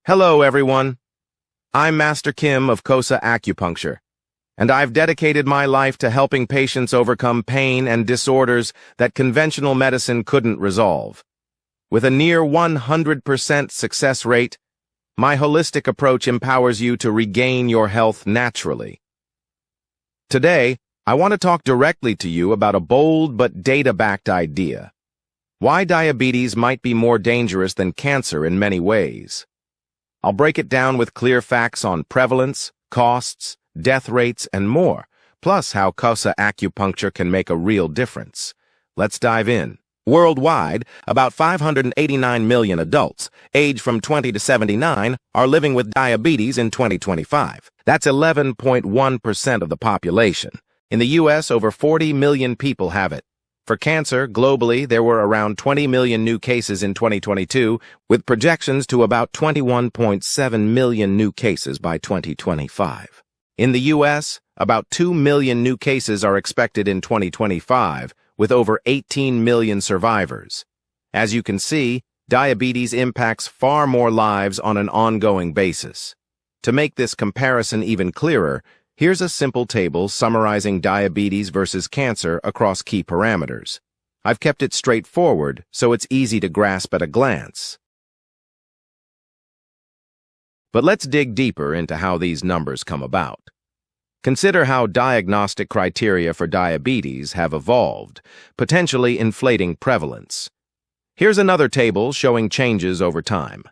Hello, everyone. I'm Master Kim of KOSA Acupuncture, and I've dedicated my life to helping patients overcome pain and disorders that conventional medicine couldn't resolve. With a near 100% success rate, my holistic approach empowers you to regain your health naturally. Today, I want to talk directly to you about a bold but data-backed idea: why diabetes might be more dangerous than cancer in many ways. I'll break it down with clear facts on prevalence, costs, death rates, and more, plus how KOSA Acupuncture can make a real difference. Let's dive in. Worldwide, about 589 million adults, aged from 20 to 79, are living with diabetes in 2025. That's 11.1% of the population. In the U.S., over 40 million people have it. For cancer, globally, there were around 20 million new cases in 2022, with projections to about 21.7 million new cases by 2025. In the U.S., about 2 million new cases are expected in 2025, with over 18 million survivors. As you can see, diabetes impacts far more lives on an ongoing basis. To make this comparison even clearer, here's a simple table summarizing diabetes versus cancer across key parameters. I've kept it straightforward so it's easy to grasp at a glance. But let's dig deeper into how these numbers come about. Consider how diagnostic criteria for diabetes have evolved, potentially inflating prevalence. Here's another table showing changes over time.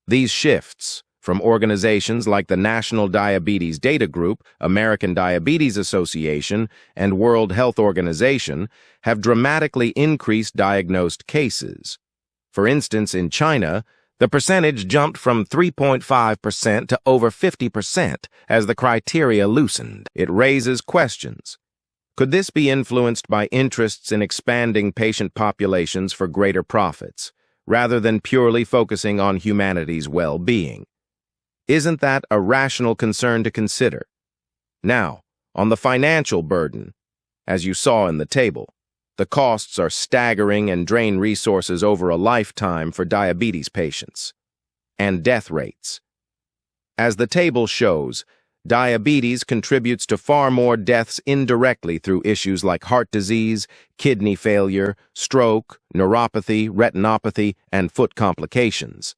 These shifts, from organizations like the National Diabetes Data Group, American Diabetes Association, and World Health Organization, have dramatically increased diagnosed cases. For instance, in China, the percentage jumped from 3.5% to over 50% as the criteria loosened. It raises questions. Could this be influenced by interests in expanding patient populations for greater profits, rather than purely focusing on humanity's well-being? Isn't that a rational concern to consider? Now, on the financial burden, as you saw in the table, the costs are staggering and drain resources over a lifetime for diabetes patients. And death rates. As the table shows, diabetes contributes to far more deaths indirectly through issues like heart disease, kidney failure, stroke, neuropathy, retinopathy, and foot complications.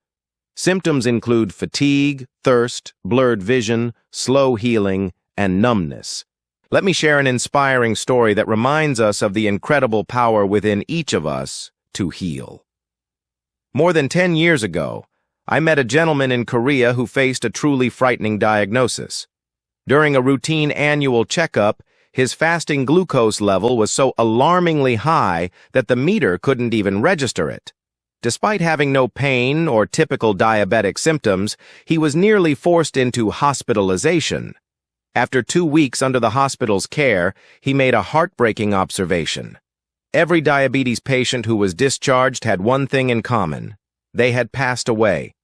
Symptoms include fatigue, thirst, blurred vision, slow healing, and numbness. Let me share an inspiring story that reminds us of the incredible power within each of us to heal. More than 10 years ago, I met a gentleman in Korea who faced a truly frightening diagnosis. During a routine annual checkup, his fasting glucose level was so alarmingly high that the meter couldn't even register it. Despite having no pain or typical diabetic symptoms, he was nearly forced into hospitalization. After 2 weeks under the hospital's care, he made a heartbreaking observation. Every diabetes patient who was discharged had one thing in common: they had passed away.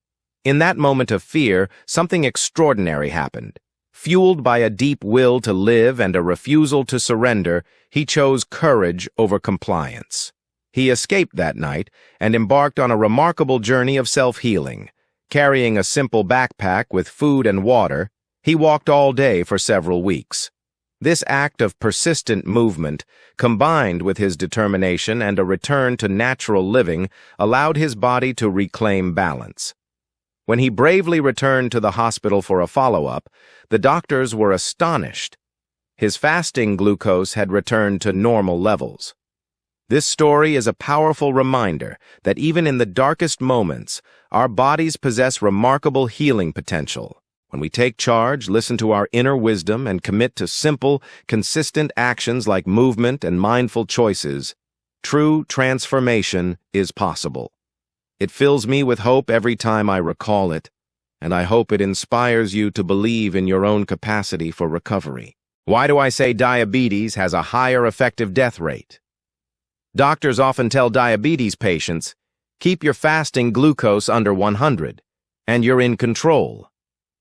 In that moment of fear, something extraordinary happened. Fueled by a deep will to live and a refusal to surrender, he chose courage over compliance. He escaped that night and embarked on a remarkable journey of self-healing. Carrying a simple backpack with food and water, he walked all day for several weeks. This act of persistent movement, combined with his determination and a return to natural living, allowed his body to reclaim balance. When he bravely returned to the hospital for a follow-up, the doctors were astonished. His fasting glucose had returned to normal levels. This story is a powerful reminder that even in the darkest moments, our bodies possess remarkable healing potential. When we take charge, listen to our inner wisdom, and commit to simple, consistent actions like movement and mindful choices, true transformation is possible. It fills me with hope every time I recall it, and I hope it inspires you to believe in your own capacity for recovery. Why do I say diabetes has a higher effective death rate? Doctors often tell diabetes patients, keep your fasting glucose under 100, and you're in control.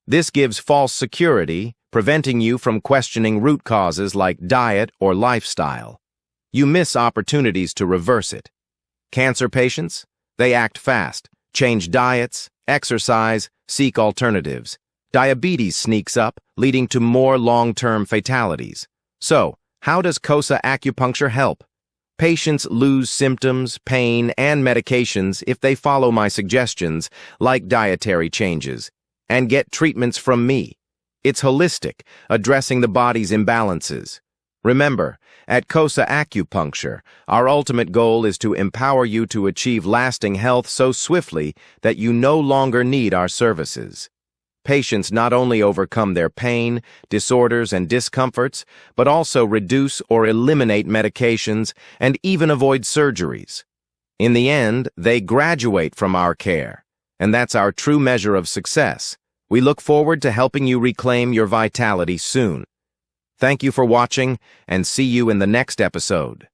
This gives false security, preventing you from questioning root causes like diet or lifestyle. You miss opportunities to reverse it. Cancer patients, they act fast, change diets, exercise, seek alternatives. Diabetes sneaks up, leading to more long-term fatalities. So, how does KOSA acupuncture help? Patients lose symptoms, pain, and medications if they follow my suggestions, like dietary changes, and get treatments from me. It's holistic, addressing the body's imbalances. Remember, at KOSA Acupuncture, our ultimate goal is to empower you to achieve lasting health so swiftly that you no longer need our services. Patients not only overcome their pain, disorders, and discomforts, but also reduce or eliminate medications and even avoid surgeries. In the end, they graduate from our care, and that's our true measure of success. We look forward to helping you reclaim your vitality soon. Thank you for watching, and see you in the next episode.